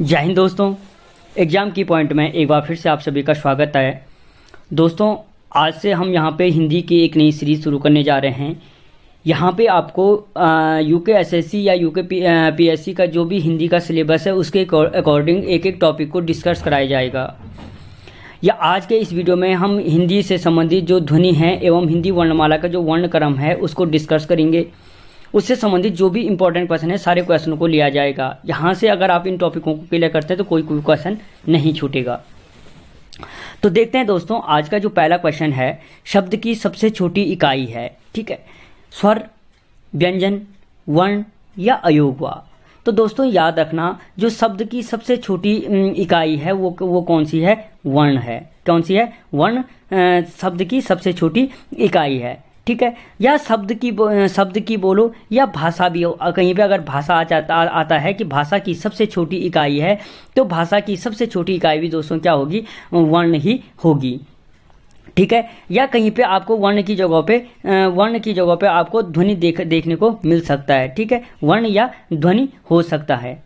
जय हिंद दोस्तों। एग्ज़ाम की पॉइंट में एक बार फिर से आप सभी का स्वागत है। दोस्तों, आज से हम यहाँ पे हिंदी की एक नई सीरीज़ शुरू करने जा रहे हैं। यहाँ पे आपको यूके एसएससी या यूके पीएससी का जो भी हिंदी का सिलेबस है उसके अकॉर्डिंग एक एक टॉपिक को डिस्कस कराया जाएगा। या आज के इस वीडियो में हम हिंदी से संबंधित जो ध्वनि है एवं हिंदी वर्णमाला का जो वर्ण क्रम है उसको डिस्कस करेंगे। उससे संबंधित जो भी इंपॉर्टेंट क्वेश्चन है सारे क्वेश्चनों को लिया जाएगा। यहाँ से अगर आप इन टॉपिकों को क्लियर करते हैं तो कोई क्वेश्चन नहीं छूटेगा। तो देखते हैं दोस्तों, आज का जो पहला क्वेश्चन है, शब्द की सबसे छोटी इकाई है। ठीक है, स्वर, व्यंजन, वर्ण या अयोगवा। तो दोस्तों याद रखना, जो शब्द की सबसे छोटी इकाई है वो कौन सी है? वर्ण है। कौन सी है? वर्ण शब्द की सबसे छोटी इकाई है। ठीक है, या शब्द की बोलो या भाषा भी हो। कहीं पे अगर भाषा आता है कि भाषा की सबसे छोटी इकाई है, तो भाषा की सबसे छोटी इकाई भी दोस्तों क्या होगी? वर्ण ही होगी। ठीक है, या कहीं पे आपको वर्ण की जगह पे आपको ध्वनि देखने को मिल सकता है। ठीक है, वर्ण या ध्वनि हो सकता है।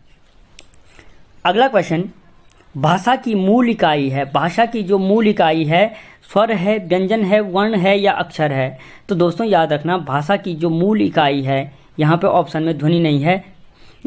अगला क्वेश्चन, भाषा की मूल इकाई है। भाषा की जो मूल इकाई है, स्वर है, व्यंजन है, वर्ण है या अक्षर है। तो दोस्तों याद रखना, भाषा की जो मूल इकाई है, यहाँ पे ऑप्शन में ध्वनि नहीं है।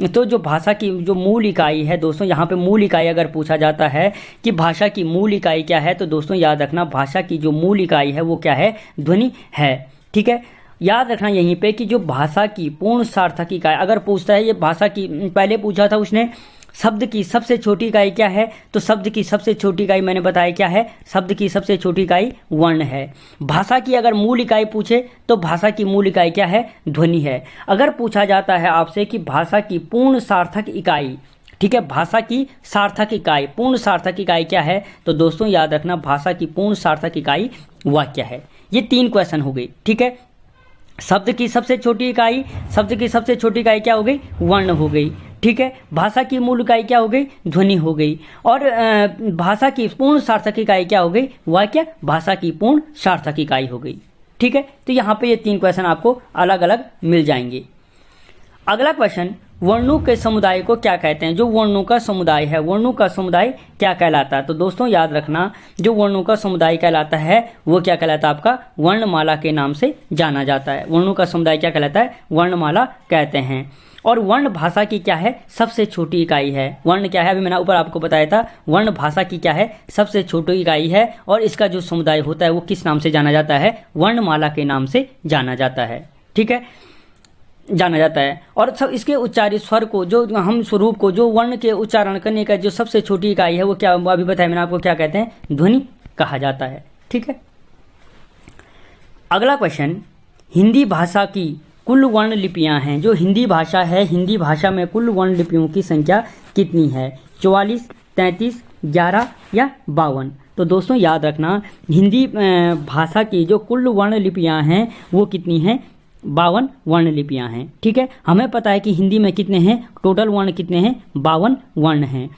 तो जो भाषा की जो मूल इकाई है दोस्तों, यहाँ पे मूल इकाई अगर पूछा जाता है कि भाषा की मूल इकाई क्या है, तो दोस्तों याद रखना, भाषा की जो मूल इकाई है वो क्या है? ध्वनि है। ठीक है, याद रखना यहीं पे कि जो भाषा की पूर्ण सार्थक इकाई अगर पूछता है, ये भाषा की पहले पूछा था उसने, शब्द की सबसे छोटी इकाई क्या है? तो शब्द की सबसे छोटी इकाई मैंने बताया क्या है? शब्द की सबसे छोटी इकाई वर्ण है। भाषा की अगर मूल इकाई पूछे तो भाषा की मूल इकाई क्या है? ध्वनि है। अगर पूछा जाता है आपसे कि भाषा की पूर्ण सार्थक इकाई, ठीक है, भाषा की सार्थक इकाई, पूर्ण सार्थक इकाई क्या है? तो दोस्तों याद रखना, भाषा की पूर्ण सार्थक इकाई वाक्य है। ये 3 क्वेश्चन हो गए। ठीक है, शब्द की सबसे छोटी इकाई क्या हो गई? वर्ण हो गई। ठीक है, भाषा की मूल इकाई क्या हो गई? ध्वनि हो गई। और भाषा की पूर्ण सार्थक इकाई क्या हो गई? वाक्य। भाषा की पूर्ण सार्थक इकाई हो गई। ठीक है, तो यहाँ पे ये 3 क्वेश्चन आपको अलग अलग मिल जाएंगे। अगला क्वेश्चन, वर्णों के समुदाय को क्या कहते हैं? जो वर्णों का समुदाय है, वर्णों का समुदाय क्या कहलाता है? तो दोस्तों याद रखना, जो वर्णों का समुदाय कहलाता है वो क्या कहलाता है? आपका वर्णमाला के नाम से जाना जाता है। वर्णों का समुदाय क्या कहलाता है? वर्णमाला कहते हैं। और वर्ण भाषा की क्या है? सबसे छोटी इकाई है। वर्ण क्या है? अभी मैंने ऊपर आपको बताया था, वर्ण भाषा की क्या है? सबसे छोटी इकाई है। और इसका जो समुदाय होता है वो किस नाम से जाना जाता है? वर्णमाला के नाम से जाना जाता है। ठीक है, जाना जाता है। और सब इसके उच्चारित स्वर को, जो हम स्वरूप को, जो वर्ण के उच्चारण करने का जो सबसे छोटी इकाई है वो क्या, अभी बताया मैंने आपको, क्या कहते हैं? ध्वनि कहा जाता है। ठीक है, अगला क्वेश्चन, हिंदी भाषा की कुल वर्ण लिपियां हैं। जो हिंदी भाषा है, हिंदी भाषा में कुल वर्ण लिपियों की संख्या कितनी है? 44, 33, 11 या 52। तो दोस्तों याद रखना, हिंदी भाषा की जो कुल वर्ण लिपियां हैं वो कितनी हैं? 52 वर्ण लिपियां हैं। ठीक है, हमें पता है कि हिंदी में कितने हैं? टोटल वर्ण कितने हैं? 52 वर्ण हैं।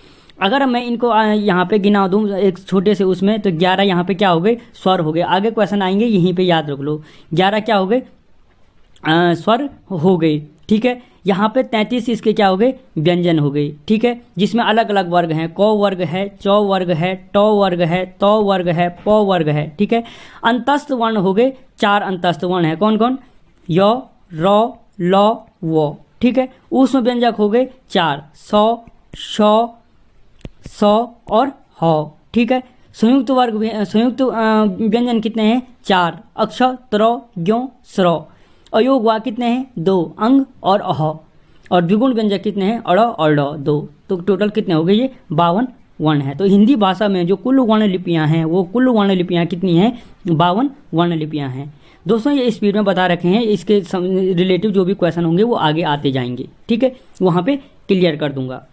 अगर मैं इनको यहाँ पे गिना दूं एक छोटे से उसमें, तो 11 यहाँ पे क्या हो गए? स्वर हो गए। आगे क्वेश्चन आएंगे, यहीं पे याद रख लो, 11 क्या हो गए? स्वर हो गए। ठीक है, यहाँ पे 33 इसके क्या हो गए? व्यंजन हो गई। ठीक है, जिसमें अलग अलग वर्ग हैं, क वर्ग है, चौ वर्ग है, टौ वर्ग है, तौ वर्ग है, पौ वर्ग है। ठीक है, अंतस्थ वर्ण हो गए, 4 अंतस्थ वर्ण है। कौन कौन? य, र, ल, व। ठीक है, ऊष्म व्यंजक हो गए 4, सौ, श, सौ और ह। ठीक है, संयुक्त व्यंजन कितने हैं? 4, अक्ष, त्र, ज्ञ, स्र। अयोगवा कितने हैं? 2, अंग और अह। और द्विगुण व्यंजक कितने हैं? अड़ और ड, 2। तो टोटल कितने हो गए? ये 52 वर्ण है। तो हिंदी भाषा में जो कुल वर्ण लिपियां हैं वो कुल वर्ण लिपियां कितनी हैं? 52 वर्ण लिपियां हैं। दोस्तों ये स्पीड में बता रखे हैं, इसके रिलेटिव जो भी क्वेश्चन होंगे वो आगे आते जाएंगे। ठीक है, वहां पे क्लियर कर दूंगा।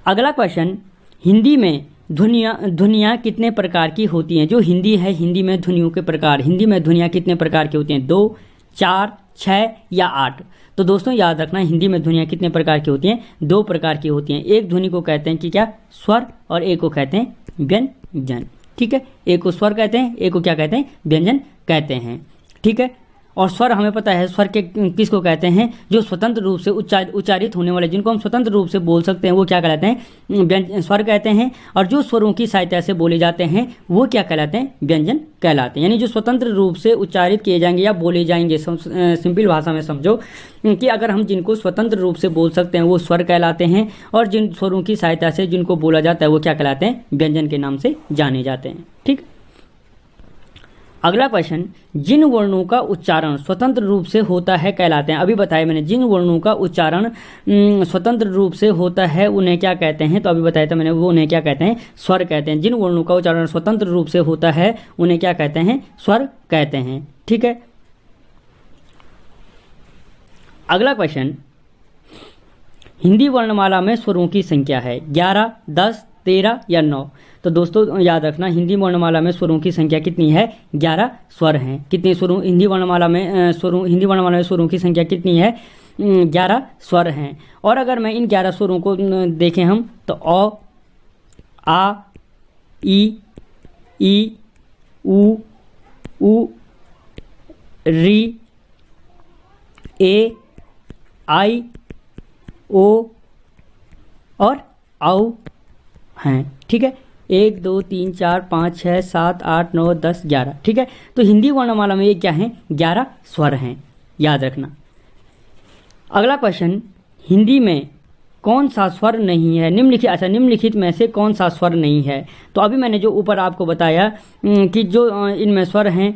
अगला क्वेश्चन, हिंदी में ध्वनियाँ कितने प्रकार की होती हैं? जो हिंदी है, हिंदी में ध्वनियों के प्रकार, हिंदी में ध्वनियाँ कितने प्रकार की होती हैं? 2, 4, 6 या 8। तो दोस्तों याद रखना, हिंदी में ध्वनियाँ कितने प्रकार की होती हैं? 2 प्रकार की होती हैं। एक ध्वनि को कहते हैं कि क्या? स्वर, और एक को कहते हैं व्यंजन। ठीक है, एक को स्वर कहते हैं, एक को क्या कहते हैं? व्यंजन कहते हैं। ठीक है, और स्वर हमें पता है स्वर के किसको कहते हैं, जो स्वतंत्र रूप से उच्चारित होने वाले, जिनको हम स्वतंत्र रूप से बोल सकते हैं, वो क्या कहलाते हैं, स्वर कहते हैं। और जो स्वरों की सहायता से बोले जाते हैं वो क्या कहलाते हैं, व्यंजन कहलाते हैं। यानी जो स्वतंत्र रूप से उच्चारित किए जाएंगे या बोले जाएंगे, सिंपल भाषा में समझो कि अगर हम जिनको स्वतंत्र रूप से बोल सकते हैं वो स्वर कहलाते हैं, और जिन स्वरों की सहायता से जिनको बोला जाता है वो क्या कहलाते हैं, व्यंजन के नाम से जाने जाते हैं। ठीक। अगला क्वेश्चन, जिन वर्णों का उच्चारण स्वतंत्र रूप से होता है कहलाते हैं। अभी बताया मैंने, जिन वर्णों का उच्चारण स्वतंत्र रूप से होता है उन्हें क्या कहते हैं, तो अभी बताया था मैंने, वो उन्हें क्या कहते हैं, स्वर कहते हैं। जिन वर्णों का उच्चारण स्वतंत्र रूप से होता है उन्हें क्या कहते हैं, स्वर कहते हैं। ठीक है। अगला क्वेश्चन, हिंदी वर्णमाला में स्वरों की संख्या है 11, 10, 13 या 9। तो दोस्तों याद रखना, हिंदी वर्णमाला में स्वरों की संख्या कितनी है, 11 स्वर हैं। कितने स्वरों हिंदी वर्णमाला में स्वरों की संख्या कितनी है, 11 स्वर हैं। और अगर मैं इन 11 स्वरों को देखें हम, तो अ, आ, ई, उ, री, ए, आई, ओ और औ हैं। ठीक है। 1, 2, 3, 4, 5, 6, 7, 8, 9, 10, 11। ठीक है। तो हिंदी वर्णमाला में ये क्या है, 11 स्वर हैं, याद रखना। अगला क्वेश्चन, हिंदी में कौन सा स्वर नहीं है, निम्नलिखित में से कौन सा स्वर नहीं है। तो अभी मैंने जो ऊपर आपको बताया कि जो इनमें स्वर हैं,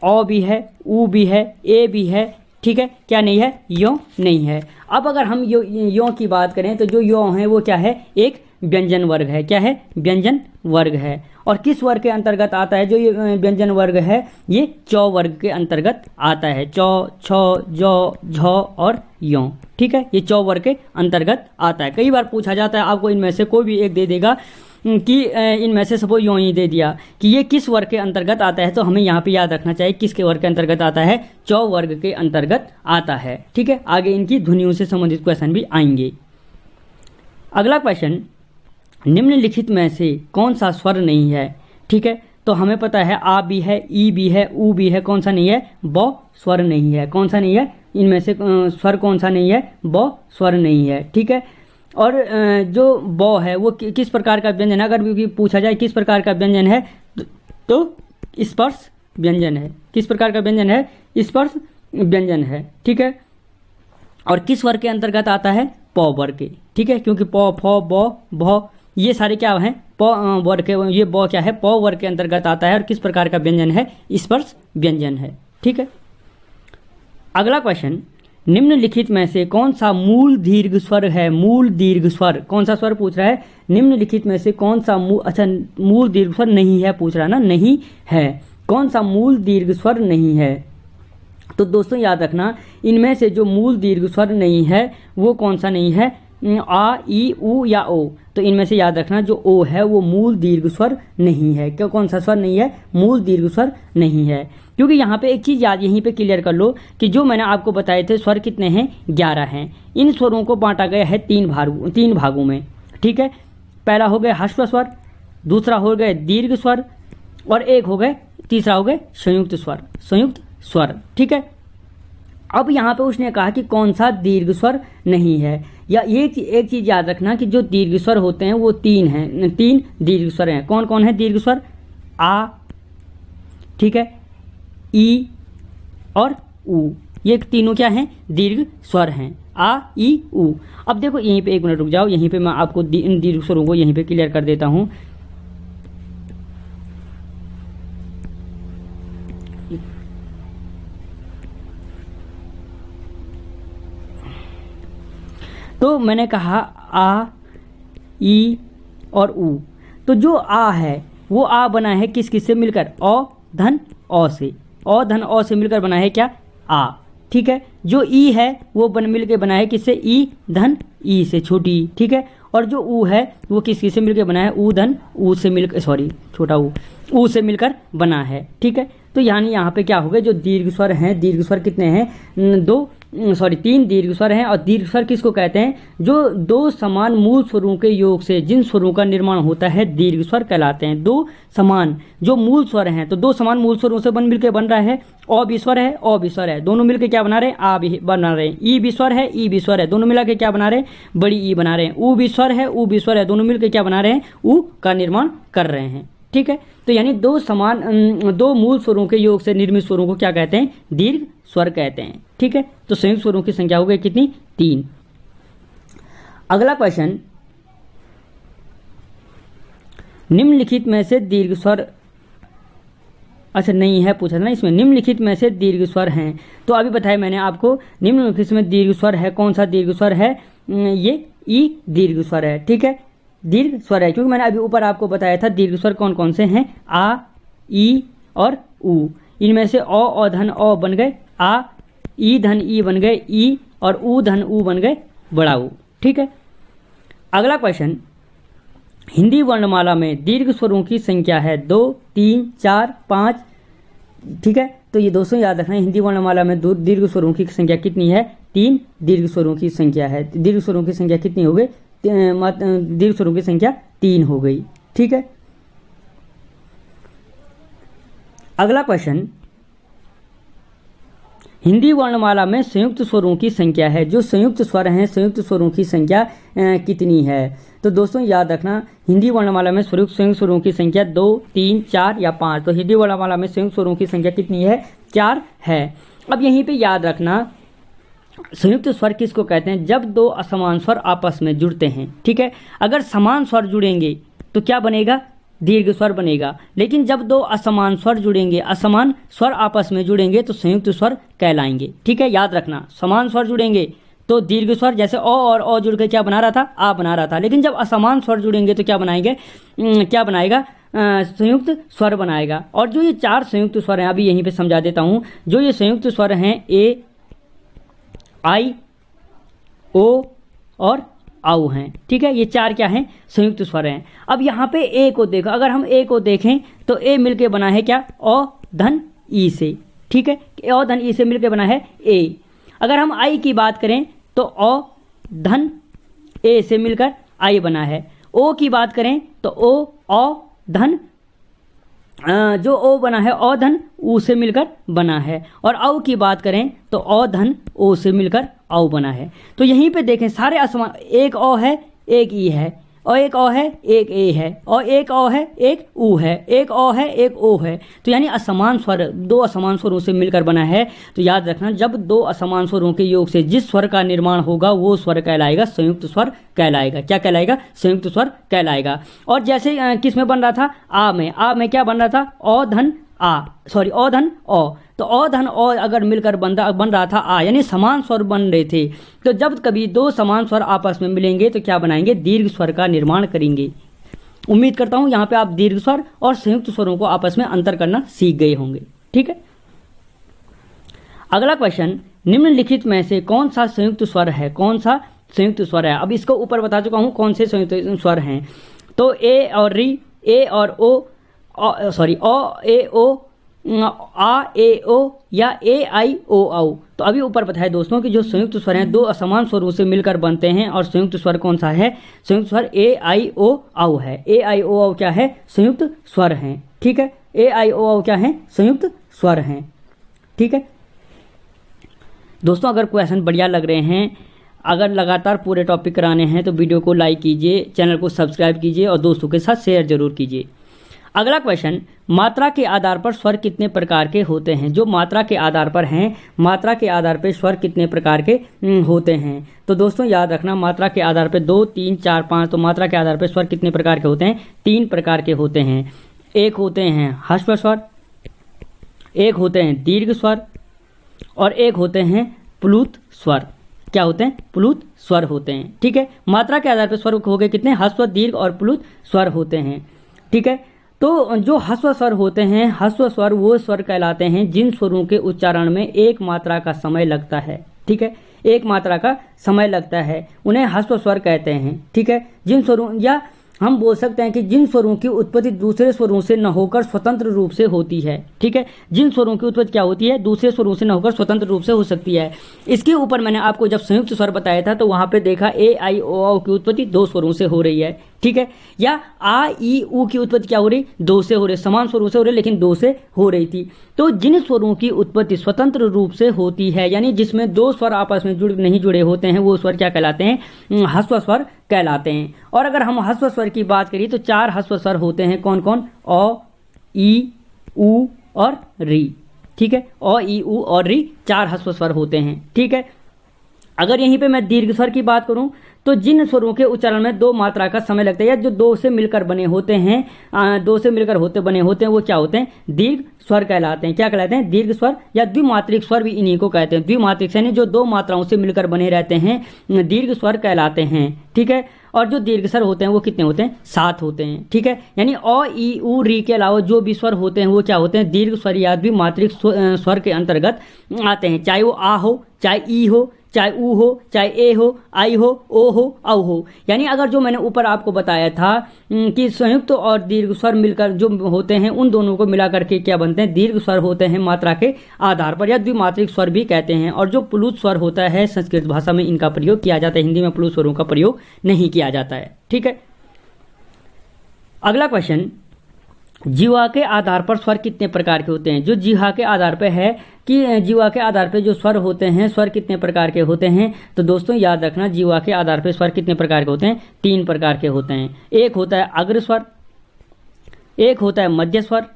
औ भी है, ऊ भी है, ए भी है। ठीक है। क्या नहीं है, यो नहीं है। अब अगर हम यो की बात करें तो जो यो है वो क्या है, एक व्यंजन वर्ग है। क्या है, व्यंजन वर्ग है। और किस वर्ग के अंतर्गत आता है, जो ये व्यंजन वर्ग है ये चौ वर्ग के अंतर्गत आता है। चौ, छ, जौ, झ और यों। ठीक है। ये चौ वर्ग के अंतर्गत आता है। कई बार पूछा जाता है, आपको इनमें से कोई भी एक दे देगा कि इनमें से सपोज यों ही दे दिया कि ये किस वर्ग के अंतर्गत आता है, तो हमें यहाँ पे याद रखना चाहिए किसके वर्ग के अंतर्गत आता है, चौ वर्ग के अंतर्गत आता है। ठीक है। आगे इनकी ध्वनियों से संबंधित क्वेश्चन भी आएंगे। अगला क्वेश्चन, निम्नलिखित में से कौन सा स्वर नहीं है। ठीक है। तो हमें पता है आ भी है, ई भी है, ऊ भी है, कौन सा नहीं है, ब स्वर नहीं है। कौन सा नहीं है, इनमें से स्वर कौन सा नहीं है, ब स्वर नहीं है। ठीक है। और जो ब है वो किस प्रकार का व्यंजन है, अगर भी पूछा जाए किस प्रकार का व्यंजन है, तो स्पर्श व्यंजन है। किस प्रकार का व्यंजन है, स्पर्श व्यंजन है। ठीक है। और किस वर्ग के अंतर्गत आता है, प वर्ग के। ठीक है। क्योंकि प, फ, ब, भ ये सारे क्या हैं, प वर्ग के, ये ब क्या है, प वर्ग के अंतर्गत आता है। और किस प्रकार का व्यंजन है, स्पर्श व्यंजन है। ठीक है। अगला क्वेश्चन, निम्नलिखित में से कौन सा मूल दीर्घ स्वर है, मूल दीर्घ स्वर, कौन सा स्वर पूछ रहा है, निम्नलिखित में से कौन सा मूल दीर्घ स्वर नहीं है, पूछ रहा ना, नहीं है, कौन सा मूल दीर्घ स्वर नहीं है। तो दोस्तों याद रखना, इनमें से जो मूल दीर्घ स्वर नहीं है वो कौन सा नहीं है, आ, ई, उ या ओ। तो इनमें से याद रखना जो ओ है वो मूल दीर्घ स्वर नहीं है। क्यों, कौन सा स्वर नहीं है, मूल दीर्घ स्वर नहीं है। क्योंकि यहाँ पे एक चीज़ याद यहीं पे क्लियर कर लो कि जो मैंने आपको बताए थे स्वर कितने हैं, 11 हैं। इन स्वरों को बांटा गया है तीन भागों में। ठीक है। पहला हो गया ह्रस्व स्वर, दूसरा हो गए दीर्घ स्वर, और एक हो गए, तीसरा हो गए संयुक्त स्वर। ठीक है। अब यहाँ पे उसने कहा कि कौन सा दीर्घ स्वर नहीं है, या ये एक चीज याद रखना कि जो दीर्घ स्वर होते हैं वो 3 हैं, 3 दीर्घ स्वर हैं। कौन कौन है दीर्घ स्वर, आ, ठीक है, ई और उ, ये तीनों क्या हैं, दीर्घ स्वर हैं, आ, ई, उ। अब देखो यहीं पे एक मिनट रुक जाओ, यहीं पे मैं आपको इन दीर्घ स्वरों को यहीं पे क्लियर कर देता हूं। तो मैंने कहा आ, ई और उ। तो जो आ है वो आ बना है किस किस से मिलकर, अ धन अ से, अ धन अ से मिलकर बना है क्या, आ। ठीक है। जो ई है वो मिलकर बना है किससे, ई धन ई से, छोटी। ठीक है। और जो उ है वो किस किस से मिलकर बना है, उ धन उ से मिलकर, सॉरी छोटा उ से मिलकर बना है। ठीक है। तो यानी यहाँ पे क्या हो गया, जो दीर्घ स्वर हैं, दीर्घ स्वर कितने हैं, 2 तीन दीर्घ स्वर हैं। और दीर्घ स्वर किसको कहते हैं? जो दो समान मूल स्वरों के योग से जिन स्वरों का निर्माण होता है दीर्घ स्वर कहलाते हैं। दो समान जो मूल स्वर हैं, तो दो समान मूल स्वरों से मिलकर बन रहा है अ भी स्वर है, अ भी स्वर है, दोनों मिलकर क्या बना रहे हैं? आ भी बना रहे हैं। ई भी स्वर है, ई भी स्वर है, दोनों मिला के क्या बना रहे हैं? बड़ी ई बना रहे हैं। ऊ भी स्वर है, ऊ भी स्वर है, दोनों मिलकर क्या बना रहे हैं? ऊ का निर्माण कर रहे हैं। ठीक है, तो यानी दो मूल स्वरों के योग से निर्मित स्वरों को क्या कहते हैं? दीर्घ स्वर कहते हैं। ठीक है, तो संयुक्त स्वरों की संख्या हो गई कितनी? 3। अगला क्वेश्चन, निम्नलिखित में से दीर्घ स्वर, अच्छा नहीं है पूछा था ना इसमें, निम्नलिखित में से दीर्घ स्वर हैं। तो अभी बताया मैंने आपको, निम्नलिखित में दीर्घ स्वर है, कौन सा दीर्घ स्वर है? ये ई दीर्घ स्वर है। ठीक है, दीर्घ स्वर है, क्योंकि मैंने अभी ऊपर आपको बताया था दीर्घ स्वर कौन कौन से हैं? आ, ई और ऊ। इनमें से अ धन अ बन गए आ, ई धन ई बन गए ई, और ऊ धन ऊ बन गए बड़ा ऊ। ठीक है, अगला क्वेश्चन, हिंदी वर्णमाला में दीर्घ स्वरों की संख्या है 2, 3, 4, 5। ठीक है, तो ये दोस्तों याद रखना, हिंदी वर्णमाला में दीर्घ स्वरों की संख्या कितनी है? 3 दीर्घ स्वरों की संख्या है। दीर्घ स्वरों की संख्या कितनी हो गई? दीर्घ स्वरों की संख्या 3 हो गई। ठीक है, अगला क्वेश्चन, हिंदी वर्णमाला में संयुक्त स्वरों की संख्या है। जो संयुक्त स्वर हैं, संयुक्त स्वरों की संख्या कितनी है? तो दोस्तों याद रखना, हिंदी वर्णमाला में संयुक्त स्वरों की संख्या 2, 3, 4 या 5। तो हिंदी वर्णमाला में संयुक्त स्वरों की संख्या कितनी है? 4 है। अब यहीं पे याद रखना, संयुक्त स्वर किसको कहते हैं? जब दो असमान स्वर आपस में जुड़ते हैं। ठीक है, अगर समान स्वर जुड़ेंगे तो क्या बनेगा? दीर्घ स्वर बनेगा। लेकिन जब दो असमान स्वर जुड़ेंगे, असमान स्वर आपस में जुड़ेंगे तो संयुक्त स्वर कहलाएंगे। ठीक है, याद रखना, समान स्वर जुड़ेंगे तो दीर्घ स्वर, जैसे अ और अ जुड़ के क्या बना रहा था? आ बना रहा था। लेकिन जब असमान स्वर जुड़ेंगे तो क्या बनाएंगे? क्या बनाएगा? संयुक्त स्वर बनाएगा। और जो ये 4 संयुक्त स्वर हैं, अभी यहीं पे समझा देता हूं। जो ये संयुक्त स्वर हैं, ए, आई, ओ और आउ हैं। ठीक है, ये 4 क्या हैं? संयुक्त स्वर हैं। अब यहाँ पे ए को देखो, अगर हम ए को देखें तो ए मिलके बना है क्या? अ धन ई से। ठीक है, अ धन ई से मिलके बना है ए। अगर हम आई की बात करें तो अ धन ए से मिलकर आई बना है। ओ की बात करें तो ओ अ धन जो ओ बना है अ धन ऊ से मिलकर बना है। और औ की बात करें तो अ धन ओ से मिलकर औ बना है। तो यहीं पे देखें, सारे असमान, एक अ है, एक ई है, और एक अ है, एक ए है, और एक अ है, एक ऊ है, एक अ है, एक ओ है। तो यानी असमान स्वर दो असमान स्वरों से मिलकर बना है। तो याद रखना, जब दो असमान स्वरों के योग से जिस स्वर का निर्माण होगा वो स्वर कहलाएगा संयुक्त स्वर कहलाएगा। क्या कहलाएगा? संयुक्त स्वर कहलाएगा। और जैसे किस में बन रहा था? आ में क्या बन रहा था? अ धन अ। तो अ धन अ अगर मिलकर बन रहा था आ, यानी समान स्वर बन रहे थे। तो जब कभी दो समान स्वर आपस में मिलेंगे तो क्या बनाएंगे? दीर्घ स्वर का निर्माण करेंगे। उम्मीद करता हूं यहां पे आप दीर्घ स्वर और संयुक्त स्वरों को आपस में अंतर करना सीख गए होंगे। ठीक है, अगला क्वेश्चन, निम्नलिखित में से कौन सा संयुक्त स्वर है? कौन सा संयुक्त स्वर है? अब इसको ऊपर बता चुका हूं कौन से संयुक्त स्वर हैं। तो ए और री, ए और ओ, अ ए ओ, आ ए ओ या ए आई ओ औ। तो अभी ऊपर बताया दोस्तों कि जो संयुक्त स्वर हैं दो असमान स्वरों से मिलकर बनते हैं। और संयुक्त स्वर कौन सा है? संयुक्त स्वर ए आई ओ औ है। ए आई ओ औ क्या है? संयुक्त स्वर हैं। ठीक है, ए आई ओ औ क्या है? संयुक्त स्वर हैं। ठीक है दोस्तों, अगर क्वेश्चन बढ़िया लग रहे हैं, अगर लगातार पूरे टॉपिक कराने हैं तो वीडियो को लाइक कीजिए, चैनल को सब्सक्राइब कीजिए और दोस्तों के साथ शेयर जरूर कीजिए। अगला क्वेश्चन, मात्रा के आधार पर स्वर कितने प्रकार के होते हैं? जो मात्रा के आधार पर हैं, मात्रा के आधार पर स्वर कितने प्रकार के होते हैं? तो दोस्तों याद रखना, मात्रा के आधार पर 2, 3, 4, 5। तो मात्रा के आधार पर स्वर कितने प्रकार के होते हैं? 3 प्रकार के होते हैं। एक होते हैं ह्रस्व स्वर, एक होते हैं दीर्घ स्वर, और एक होते हैं प्लुत स्वर। क्या होते हैं? प्लुत स्वर होते हैं। ठीक है, मात्रा के आधार पर स्वर हो गए कितने? ह्रस्व, दीर्घ और प्लुत स्वर होते हैं। ठीक है, तो जो ह्रस्व स्वर होते हैं, ह्रस्व स्वर वो स्वर कहलाते हैं जिन स्वरों के उच्चारण में एक मात्रा का समय लगता है। ठीक है, एक मात्रा का समय लगता है, उन्हें ह्रस्व स्वर कहते हैं। ठीक है, जिन स्वरों या हम बोल सकते हैं कि जिन स्वरों की उत्पत्ति दूसरे स्वरों से न होकर स्वतंत्र रूप से होती है। ठीक है, जिन स्वरों की उत्पत्ति क्या होती है, दूसरे स्वरों से न होकर स्वतंत्र रूप से हो सकती है। इसके ऊपर मैंने आपको जब संयुक्त स्वर बताया था तो वहां पे देखा ए आई ओ औ की उत्पत्ति 2 स्वरों से हो रही है। ठीक है, या आ ई ऊ की उत्पत्ति क्या हो रही, 2 से हो रही, समान स्वरों से हो रही लेकिन 2 से हो रही थी। तो जिन स्वरों की उत्पत्ति स्वतंत्र रूप से होती है, यानी जिसमें 2 स्वर आपस में नहीं जुड़े होते हैं, वो स्वर क्या कहलाते हैं, ह्रस्व स्वर कहलाते हैं। और अगर हम ह्रस्व स्वर की बात करें तो 4 ह्रस्व स्वर होते हैं। कौन कौन, अ ई उ और री। ठीक है, अ ई उ और री 4 ह्रस्व स्वर होते हैं। ठीक है, अगर यहीं पे मैं दीर्घ स्वर की बात करूं तो जिन स्वरों के उच्चारण में 2 मात्रा का समय लगता है, या जो 2 से मिलकर बने होते हैं, 2 से मिलकर बने होते हैं, वो क्या होते हैं, दीर्घ स्वर कहलाते हैं। क्या कहलाते हैं, दीर्घ स्वर, या द्विमात्रिक स्वर भी इन्हीं को कहते हैं। द्विमात्रिक यानी जो 2 मात्राओं से मिलकर बने रहते हैं, दीर्घ स्वर कहलाते हैं। ठीक है, और जो दीर्घ स्वर होते हैं वो कितने होते हैं, 7 होते हैं। ठीक है, यानी अ ई उ री के अलावा जो भी स्वर होते हैं वो क्या होते हैं, दीर्घ स्वर या द्विमात्रिक स्वर के अंतर्गत आते हैं। चाहे वो आ हो, चाहे ई हो, चाहे ऊ हो, चाहे ए हो, आई हो, ओ हो, औ हो। यानी अगर जो मैंने ऊपर आपको बताया था कि संयुक्त और दीर्घ स्वर मिलकर जो होते हैं, उन दोनों को मिलाकर के क्या बनते हैं, दीर्घ स्वर होते हैं मात्रा के आधार पर, या द्विमात्रिक स्वर भी कहते हैं। और जो प्लुत स्वर होता है संस्कृत भाषा में इनका प्रयोग किया जाता है, हिंदी में प्लुत स्वरों का प्रयोग नहीं किया जाता है। ठीक है, अगला क्वेश्चन, जीवा के आधार पर स्वर कितने प्रकार के होते हैं। जो जीवा के आधार पर है कि जीवा के आधार पर जो स्वर होते हैं, स्वर कितने प्रकार के होते हैं, तो दोस्तों याद रखना जीवा के आधार पर स्वर कितने प्रकार के होते हैं, 3 प्रकार के होते हैं। एक होता है अग्र स्वर, एक होता है मध्य स्वर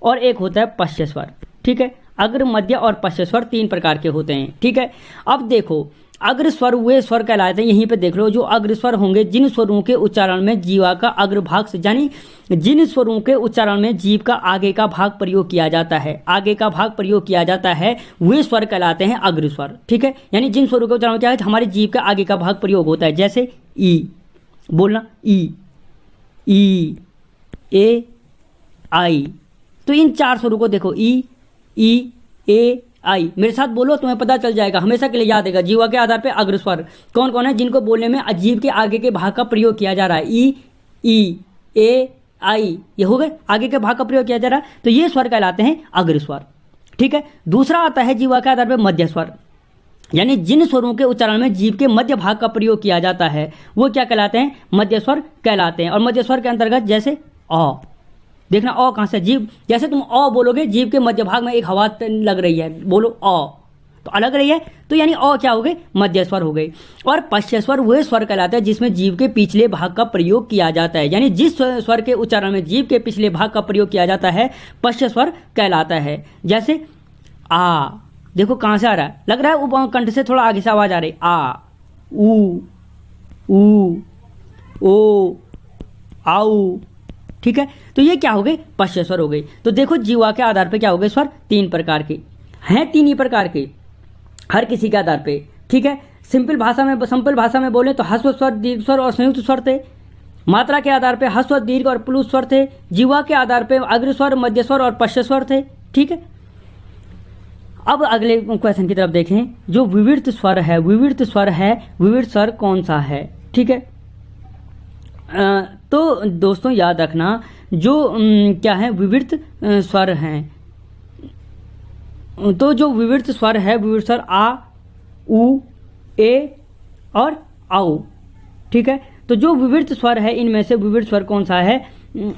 और एक होता है पश्च स्वर। ठीक है, अग्र, मध्य और पश्च स्वर 3 प्रकार के होते हैं। ठीक है, अब देखो अग्र स्वर वे स्वर कहलाते हैं, यहीं पे देख लो, जो अग्र स्वर होंगे जिन स्वरों के उच्चारण में जीवा का अग्रभाग से, यानी जिन स्वरों के उच्चारण में जीव का आगे का भाग प्रयोग किया जाता है, आगे का भाग प्रयोग किया जाता है, वे स्वर कहलाते हैं अग्र स्वर। ठीक है, यानी जिन स्वरों के उच्चारण में क्या है, हमारे जीव का आगे का भाग प्रयोग होता है। जैसे ई, बोलना ई, ए, आई। तो इन 4 स्वरों को देखो, ई ए आई, मेरे साथ बोलो, तुम्हें पता चल जाएगा, हमेशा के लिए याद रहेगा। जीवा के आधार पे अग्र स्वर कौन कौन है, जिनको बोलने में जीव के आगे के भाग का प्रयोग किया जा रहा है। ई ए आई, ये हो गए, आगे के भाग का प्रयोग किया जा रहा है, तो ये स्वर कहलाते हैं अग्र स्वर। ठीक है, दूसरा आता है जीवा के आधार पर मध्य स्वर, यानी जिन स्वरों के उच्चारण में जीव के मध्य भाग का प्रयोग किया जाता है वो क्या कहलाते हैं, मध्य स्वर कहलाते हैं। और मध्य स्वर के अंतर्गत जैसे अ, देखना अ कहां से, जीव, जैसे तुम अ बोलोगे जीव के मध्य भाग में एक हवा लग रही है, बोलो अ, तो अलग रही है, तो यानी अ क्या हो गए, मध्य स्वर हो गए। और पश्च स्वर वह स्वर कहलाता है जिसमें जीव के पिछले भाग का प्रयोग किया जाता है, यानी जिस स्वर के उच्चारण में जीव के पिछले भाग का प्रयोग किया जाता है पश्च स्वर कहलाता है। जैसे आ, देखो कहां से आ रहा है, लग रहा है कंठ से थोड़ा आगे से आवाज आ रही, आ, ऊ, ओ, आऊ। ठीक है, तो ये क्या हो गए, पश्च स्वर हो गए। तो देखो जीवा के आधार पे क्या हो गए स्वर, 3 प्रकार के हैं, 3 ही प्रकार के हर किसी के आधार पे। ठीक है, सिंपल भाषा में बोले तो ह्रस्व स्वर, दीर्घ स्वर और संयुक्त स्वर थे। मात्रा के आधार पे ह्रस्व, दीर्घ और प्लुत स्वर थे। जीवा के आधार पे अग्र स्वर, मध्य स्वर और पश्च स्वर थे। ठीक है, अब अगले क्वेश्चन की तरफ देखें, जो विवृत स्वर है, विवृत स्वर कौन सा है। ठीक है, तो दोस्तों याद रखना जो क्या है, विवृत स्वर हैं, तो जो विवृत स्वर है, विवृत स्वर आ, उ, ए और औ। ठीक है, तो जो विवृत स्वर है इनमें से विवृत स्वर कौन सा है,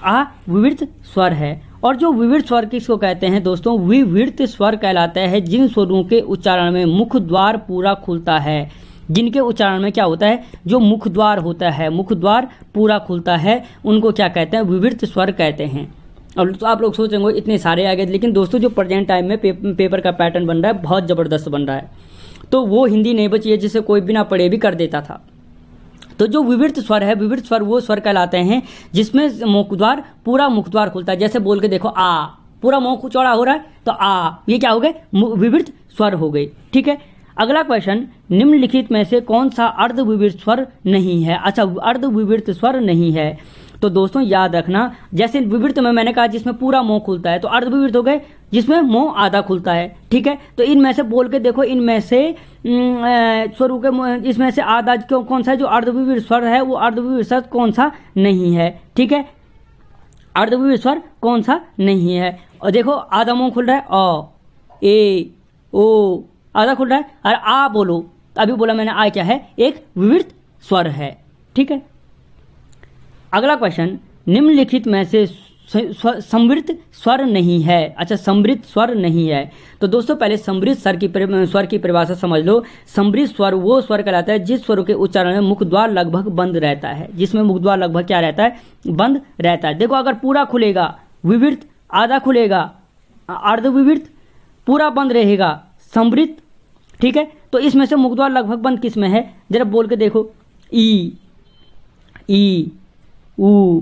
आ विवृत स्वर है। और जो विवृत स्वर किसको कहते हैं दोस्तों, विवृत स्वर कहलाता है जिन स्वरों के उच्चारण में मुख द्वार पूरा खुलता है, जिनके उच्चारण में क्या होता है, जो मुख द्वार होता है, मुख द्वार पूरा खुलता है, उनको क्या कहते हैं, विवृत स्वर कहते हैं। और तो आप लोग सोचेंगे इतने सारे आ गए, लेकिन दोस्तों जो प्रेजेंट टाइम में पेपर का पैटर्न बन रहा है बहुत ज़बरदस्त बन रहा है, तो वो हिंदी नहीं बची है जिसे कोई बिना पढ़े भी कर देता था। तो जो विवृत स्वर है, विवृत स्वर वो स्वर कहलाते हैं जिसमें मुखद्वार, पूरा मुखद्वार खुलता है। जैसे बोल के देखो आ, पूरा मुंह चौड़ा हो रहा है तो आ, ये क्या हो गए, विवृत स्वर हो गए। ठीक है, अगला क्वेश्चन, निम्नलिखित में से कौन सा अर्ध विवृत स्वर नहीं है। अच्छा, अर्ध विवृत स्वर नहीं है, तो दोस्तों याद रखना, जैसे विवृत में मैंने कहा जिसमें पूरा मुंह खुलता है, तो अर्धविवृत हो गए जिसमें मुंह आधा खुलता है। ठीक है, तो इनमें से बोल के देखो, इनमें से स्वरों के इसमें से आधा क्यों कौन सा है जो अर्धविवृत स्वर है, वो अर्धविवृत स्वर कौन सा नहीं है। ठीक है, अर्धविवृत स्वर कौन सा नहीं है। और देखो आधा मुंह खुल रहा है, अ ए ओ आधा खुल रहा है, और आ बोलो, अभी बोला मैंने आ क्या है, एक विवृत स्वर है। ठीक है, अगला क्वेश्चन, निम्नलिखित में से संवृत स्वर नहीं है। अच्छा, संवृत स्वर नहीं है, तो दोस्तों पहले संवृत स्वर की परिभाषा समझ लो। संवृत स्वर वो स्वर कहलाता है जिस स्वरों के उच्चारण में मुख द्वार लगभग बंद रहता है, जिसमें मुख द्वार लगभग क्या रहता है, बंद रहता है। देखो अगर पूरा खुलेगा विवृत, आधा खुलेगा अर्धविवृत, पूरा बंद रहेगा संवृत। ठीक है, तो इसमें से मुख द्वार लगभग बंद किस में है, जरा बोल के देखो, ई ई ऊ।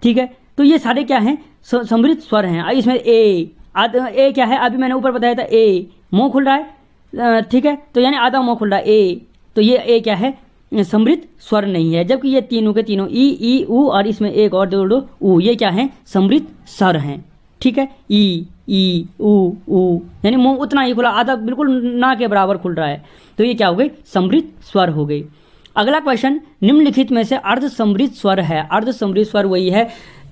ठीक है, तो ये सारे क्या हैं, संवृत स्वर हैं। इसमें ए क्या है, अभी मैंने ऊपर बताया था, ए मुंह खुल रहा है। ठीक है, तो यानी आधा मुंह खुल रहा है ए, तो ये ए क्या है, संवृत स्वर नहीं है। जबकि ये तीनों के तीनों ई ऊ और इसमें एक और दो ऊ, ये क्या है, संवृत स्वर हैं। ठीक है, ई ऊ यानी मुंह उतना ही खुला, आधा बिल्कुल ना के बराबर खुल रहा है, तो ये क्या हो गई, संवृत स्वर हो गई। अगला क्वेश्चन, निम्नलिखित में से अर्ध संवृत स्वर है। अर्ध संवृत स्वर वही है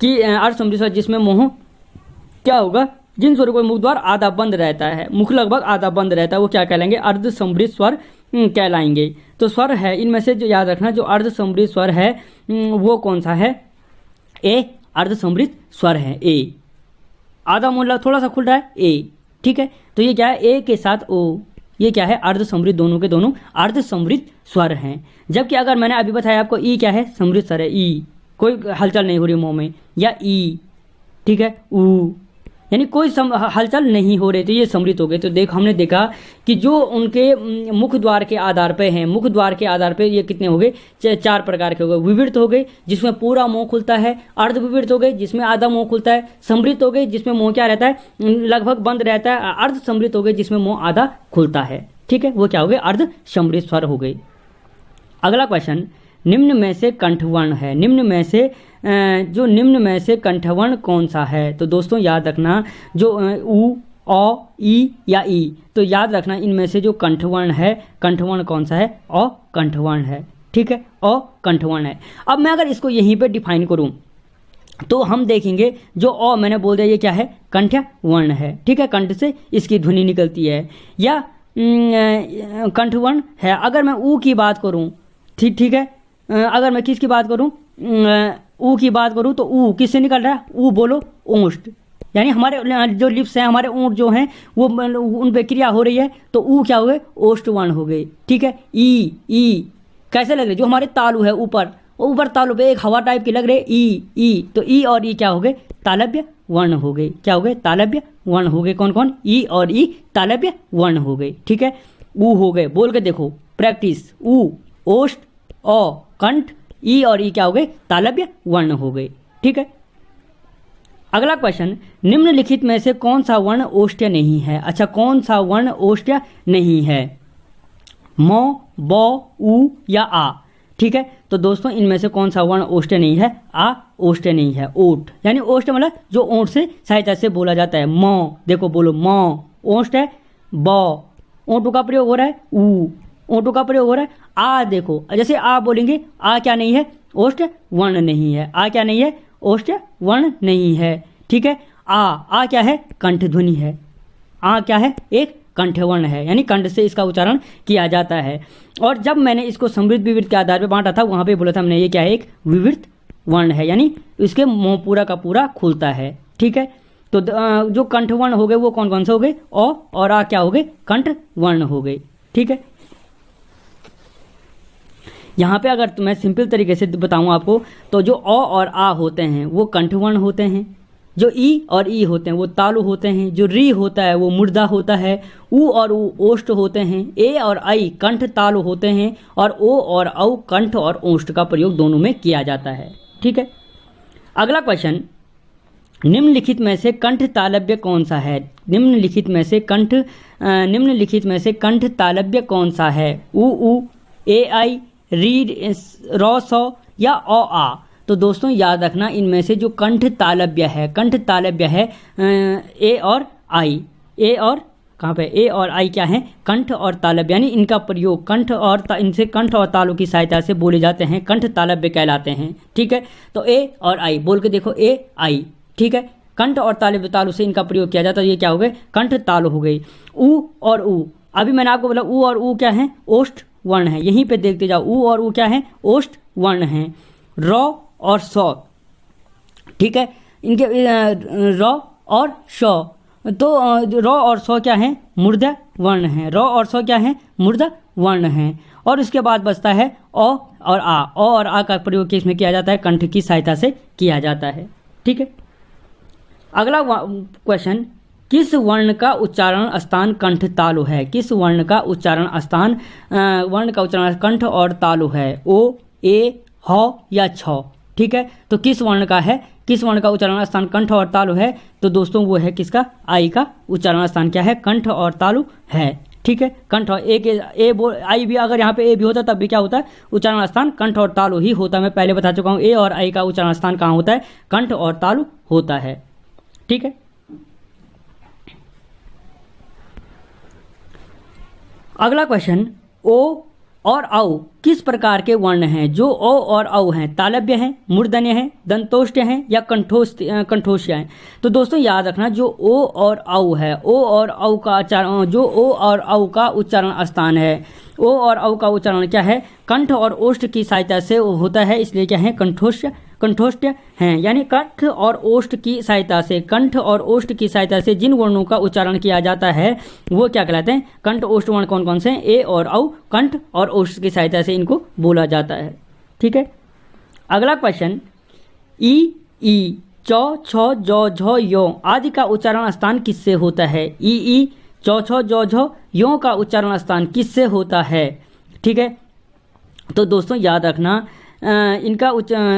कि अर्ध संवृत स्वर जिसमें मुंह क्या होगा, जिन स्वरों को मुख द्वार आधा बंद रहता है, मुख लगभग आधा बंद रहता है, वो क्या कहलाएंगे, अर्ध संवृत स्वर कहलाएंगे। तो स्वर है इनमें से जो याद रखना, जो अर्ध संवृत स्वर है वो कौन सा है, ए अर्ध संवृत स्वर है। ए आधा मुंह थोड़ा सा खुल रहा है, ए। ठीक है, तो ये क्या है, ए के साथ ओ, ये क्या है, अर्ध संवृत, दोनों के दोनों अर्ध संवृत स्वर हैं। जबकि अगर मैंने अभी बताया आपको ई क्या है, संवृत स्वर है, ई कोई हलचल नहीं हो रही मुंह में, या ई। ठीक है, ऊ यानी कोई हलचल नहीं हो रही, तो ये संवृत हो गए। तो हमने देखा कि जो उनके मुख द्वार के आधार पे हैं, मुख द्वार के आधार पे ये कितने हो गए, 4 प्रकार के हो गए। विवृत हो गए जिसमें पूरा मुंह खुलता है, अर्धविवृत हो गए जिसमें आधा मुंह खुलता है, संवृत हो गए जिसमें मुंह क्या रहता है, लगभग बंद रहता है, अर्ध संवृत हो गए जिसमें मुंह आधा खुलता है। ठीक है, वो क्या हो गए, अर्ध संवृत स्वर हो गए। अगला क्वेश्चन, निम्न में से कंठवर्ण है। निम्न में से कंठवर्ण कौन सा है। तो दोस्तों याद रखना, जो उ औ ई या ई, तो याद रखना इनमें से जो कंठवर्ण है, कंठवर्ण कौन सा है, अ कंठवर्ण है। ठीक है, अ कंठवर्ण है। अब मैं अगर इसको यहीं पे डिफाइन करूं तो हम देखेंगे, जो अ मैंने बोल दिया ये क्या है, कंठ वर्ण है। ठीक है, कंठ से इसकी ध्वनि निकलती है, या कंठवर्ण है। अगर मैं ऊ की बात करूं, ठीक है, अगर मैं किसकी बात करूं, ऊ की बात करूं, तो ऊ किससे निकल रहा है, ऊ बोलो ओष्ठ, यानी हमारे जो लिप्स हैं, हमारे ऊँट जो हैं, वो उन पे क्रिया हो रही है, तो ऊ क्या हो गए, ओष्ठ वर्ण हो गए। ठीक है, ई कैसे लग रहे, जो हमारे तालु है ऊपर तालु पे एक हवा टाइप की लग रही है, ई, तो ई और ई क्या हो गए, तालव्य वर्ण हो गए। क्या हो गए, तालव्य वर्ण हो गए। कौन कौन, ई और ई तालव्य वर्ण हो गए। ठीक है, ऊ हो गए, बोल के देखो, प्रैक्टिस, ऊ ओष्ठ, अ कंठ, ई और ई क्या हो गए, तालव्य वर्ण हो गए। ठीक है, अगला क्वेश्चन, निम्नलिखित में से कौन सा वर्ण ओष्ठ्य नहीं है। अच्छा, कौन सा वर्ण ओष्ठ्य नहीं है, म, ब, उ या आ। ठीक है, तो दोस्तों इनमें से कौन सा वर्ण ओष्ठ्य नहीं है, आ ओष्ठ्य नहीं है। ओठ यानी ओष्ठ मतलब जो ओठ से सहायता से बोला जाता है। म देखो बोलो, म ओष्ठ है, ब ओठों का प्रयोग हो रहा है, ऊ ओठों का प्रयोग हो रहा है, आ देखो जैसे आ बोलेंगे, आ क्या नहीं है, ओष्ठ वर्ण नहीं है। आ क्या नहीं है, ओष्ठ वर्ण नहीं है। ठीक है, आ क्या है, कंठ ध्वनि है। आ क्या है, एक कंठवर्ण है, यानी कंठ से इसका उच्चारण किया जाता है। और जब मैंने इसको समृद्ध विवृत के आधार पर बांटा था, वहां पे बोला था हमने ये क्या है, एक विवृत वर्ण है, यानी इसके मुंह पूरा का पूरा खुलता है। ठीक है, तो जो कंठवर्ण हो गए वो कौन कौन से हो गए, अ और आ क्या हो गए, कंठ वर्ण हो गए। ठीक है, यहाँ पे अगर मैं सिंपल तरीके से बताऊं आपको, तो जो अ और आ होते हैं वो कंठवर्ण होते हैं, जो ई और ई होते हैं वो तालु होते हैं, जो री होता है वो मुर्दा होता है, ऊ और ऊ ओष्ठ होते हैं, ए और आई कंठ तालु होते हैं, और ओ और औ कंठ और ओष्ठ का प्रयोग दोनों में किया जाता है। ठीक है, अगला क्वेश्चन, निम्नलिखित में से कंठ तालव्य कौन सा है। निम्नलिखित में से कंठ तालव्य कौन सा है, ऊ ए आई, री रौ सौ या अ आ। तो दोस्तों याद रखना इनमें से जो कंठ तालव्य है ए और आई, ए और कहाँ पे ए और आई क्या है, कंठ और तालव्य, यानी इनका प्रयोग कंठ और इनसे कंठ और तालु की सहायता से बोले जाते हैं, कंठ तालव्य कहलाते हैं। ठीक है, तो ए और आई बोल के देखो, ए आई। ठीक है, कंठ और तालव्य तालु से इनका प्रयोग किया जाता है, ये क्या हो गए, कंठ तालु हो गई। ऊ और ऊ, अभी मैंने आपको बोला ऊ और ऊ क्या है, ओष्ठ वर्ण है, यहीं पे देखते जाओ, ऊ और ऊ क्या है, ओष्ठ वर्ण है। रौ और सौ, ठीक है, इनके रौ और शौ, तो रौ और सौ क्या है, मूर्धन्य वर्ण है, रौ और सौ क्या है, मूर्धन्य वर्ण है। और उसके बाद बचता है अ और आ। अ और आ का प्रयोग किसमें किया जाता है, कंठ की सहायता से किया जाता है। ठीक है, अगला क्वेश्चन, किस वर्ण का उच्चारण स्थान कंठ तालु है, किस वर्ण का उच्चारण स्थान कंठ और तालु है, ओ, ए, ह या छ। ठीक है, तो किस वर्ण का है, किस वर्ण का उच्चारण स्थान कंठ और तालु है, तो दोस्तों वो है किसका, आई का उच्चारण स्थान क्या है, कंठ और तालु है। ठीक है, कंठ और ए बोल आई भी, अगर यहाँ पे ए भी होता तब भी क्या होता है, उच्चारण स्थान कंठ और तालु ही होता है। मैं पहले बता चुका हूँ, ए और आई का उच्चारण स्थान कहाँ होता है, कंठ और तालु होता है। ठीक है, अगला क्वेश्चन, ओ और औ किस प्रकार के वर्ण हैं, जो ओ और औ हैं, तालव्य हैं, मूर्धन्य हैं, दंतोष्ठ्य हैं या कंठोष्य हैं। तो दोस्तों याद रखना, जो ओ और औ है, ओ और औ का उच्चारण, जो ओ और औ का उच्चारण स्थान है, ओ और औ का उच्चारण क्या है, कंठ और ओष्ठ की सहायता से होता है, इसलिए क्या है, कंठोष्ठ्य हैं। यानी कंठ और ओष्ठ की सहायता से, कंठ और ओष्ठ की सहायता से जिन वर्णों का उच्चारण किया जाता है वो क्या कहलाते हैं, कंठ ओष्ठ वर्ण। कौन कौन से हैं, ए और औ, कंठ और ओष्ठ की सहायता से इनको बोला जाता है। ठीक है, अगला क्वेश्चन, ई, चौ, छौ, जौ, झौ, यो आदि का उच्चारण स्थान किससे होता है, ई, चौ, छौ, जौ, झौ, यो का उच्चारण स्थान किससे होता है। ठीक है, तो दोस्तों याद रखना इनका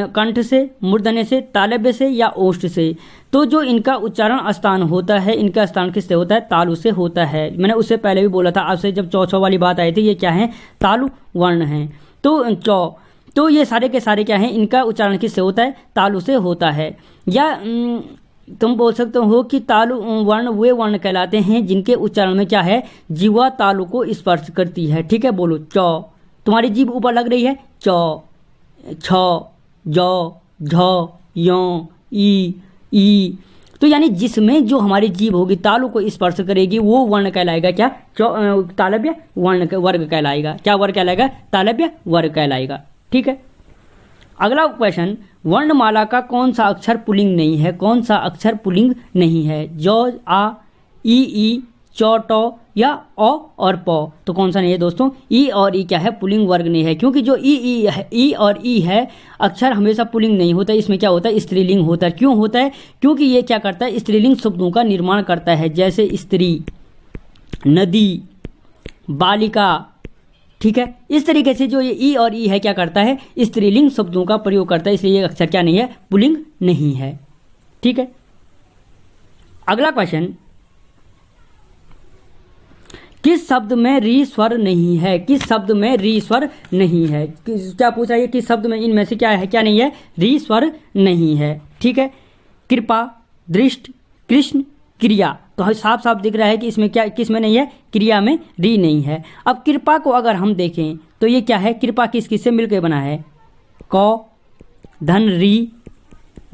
कंठ से, मूर्धन्य से, तालव्य से या ओष्ठ से। तो जो इनका उच्चारण स्थान होता है, इनका स्थान किससे होता है, तालु से होता है। मैंने उससे पहले भी बोला था आपसे, जब चौ वाली बात आई थी, ये क्या है, तालु वर्ण है। तो चौ, तो ये सारे के सारे क्या हैं, इनका उच्चारण किससे होता है, तालु से होता है। या तुम बोल सकते हो कि तालु वर्ण वे वर्ण कहलाते हैं जिनके उच्चारण में क्या है, जीवा तालु को स्पर्श करती है। ठीक है, बोलो चौ, तुम्हारी जीभ ऊपर लग रही है, चौ, छ, जौ, झ, यों, ई। तो यानी जिसमें जो हमारी जीभ होगी तालु को स्पर्श करेगी वो वर्ण कहलाएगा क्या, तालव्य वर्ग कहलाएगा। क्या वर्ग कहलाएगा, तालव्य वर्ग कहलाएगा। ठीक है, अगला क्वेश्चन, वर्णमाला का कौन सा अक्षर पुल्लिंग नहीं है, कौन सा अक्षर पुल्लिंग नहीं है, जौ, आ, ई, चौ, टौ या ओ और पौ। तो कौन सा नहीं है दोस्तों, ई और ई क्या है, पुल्लिंग वर्ग नहीं है। क्योंकि जो ई और ई है अक्षर हमेशा पुल्लिंग नहीं होता, इसमें क्या होता है, स्त्रीलिंग होता है। क्यों होता है, क्योंकि ये क्या करता है, स्त्रीलिंग शब्दों का निर्माण करता है, जैसे स्त्री, नदी, बालिका। ठीक है, इस तरीके से जो ये ई और ई है क्या करता है, स्त्रीलिंग शब्दों का प्रयोग करता है, इसलिए ये अक्षर क्या नहीं है, पुल्लिंग नहीं है। ठीक है, अगला क्वेश्चन, किस शब्द में री स्वर नहीं है, किस शब्द में री स्वर नहीं है। क्या पूछा है, किस शब्द में इनमें से क्या है, क्या नहीं है, री स्वर नहीं है। ठीक है, कृपा, दृष्ट, कृष्ण, क्रिया। तो साफ साफ दिख रहा है कि इसमें क्या, किस में नहीं है, क्रिया में री नहीं है। अब कृपा को अगर हम देखें तो ये क्या है, कृपा किस किस से मिलकर बना है, क, धन री,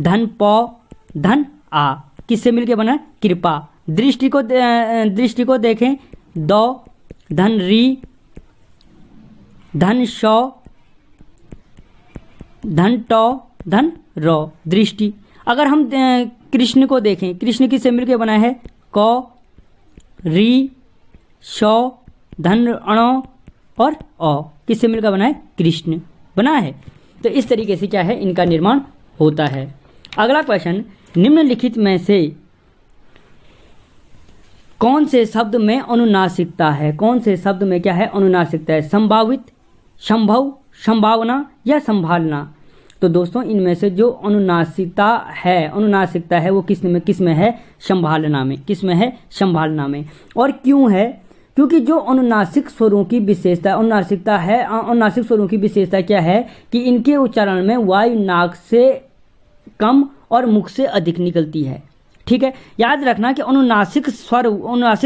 धन पौ, धन आ, किससे मिलकर बना है, कृपा। दृष्टि को देखें, दो, धन री, धन शौ, धन टौ, धन रौ, दृष्टि। अगर हम कृष्ण को देखें, कृष्ण किससे मिलकर बना है, क, री, शौ, धन अणो और अ, किससे मिलकर बना है, कृष्ण बना है। तो इस तरीके से क्या है, इनका निर्माण होता है। अगला क्वेश्चन, निम्नलिखित में से कौन से शब्द में अनुनासिकता है, कौन से शब्द में क्या है, अनुनासिकता है, संभावित, संभव, संभावना या संभालना। तो दोस्तों इनमें से जो अनुनासिकता है वो किस में है, संभालना में, किस में है, संभालना में। और क्यों है, क्योंकि जो अनुनासिक स्वरों की विशेषता अनुनासिक स्वरों की विशेषता क्या है कि इनके उच्चारण में वायु नाक से कम और मुख से अधिक निकलती है। ठीक है, याद रखना कि अनुनासिक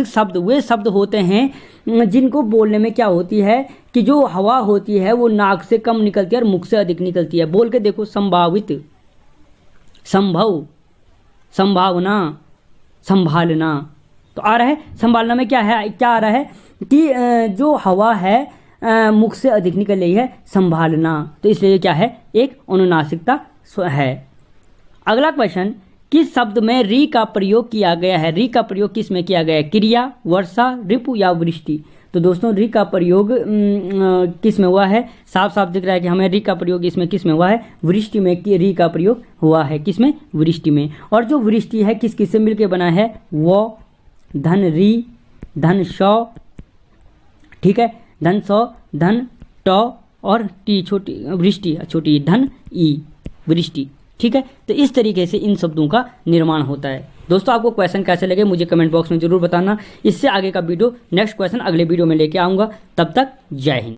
शब्द वे शब्द होते हैं जिनको बोलने में क्या होती है कि जो हवा होती है वो नाक से कम निकलती है और मुख से अधिक निकलती है। बोल के देखो, संभावित, संभव, संभावना, संभालना। तो आ रहा है संभालना में क्या आ रहा है कि जो हवा है मुख से अधिक निकल रही है, संभालना। तो इसलिए क्या है, एक अनुनासिकता है। अगला क्वेश्चन, किस शब्द में री का प्रयोग किया गया है? री का प्रयोग किस में किया गया है? क्रिया, वर्षा, रिपु या वृष्टि? तो दोस्तों री का प्रयोग किस में हुआ है? साफ साफ दिख रहा है कि हमें री का प्रयोग इसमें किस में हुआ है? वृष्टि में री का प्रयोग हुआ है। किस में? वृष्टि में। और जो वृष्टि है किस किस से मिलकर बना है? वो, धन री, धन सौ, ठीक है, धन सौ, धन टौ और टी छोटी, वृष्टि छोटी, धन ई, वृष्टि। ठीक है, तो इस तरीके से इन शब्दों का निर्माण होता है। दोस्तों आपको क्वेश्चन कैसे लगे मुझे कमेंट बॉक्स में जरूर बताना। इससे आगे का वीडियो, नेक्स्ट क्वेश्चन अगले वीडियो में लेके आऊँगा। तब तक जय हिंद।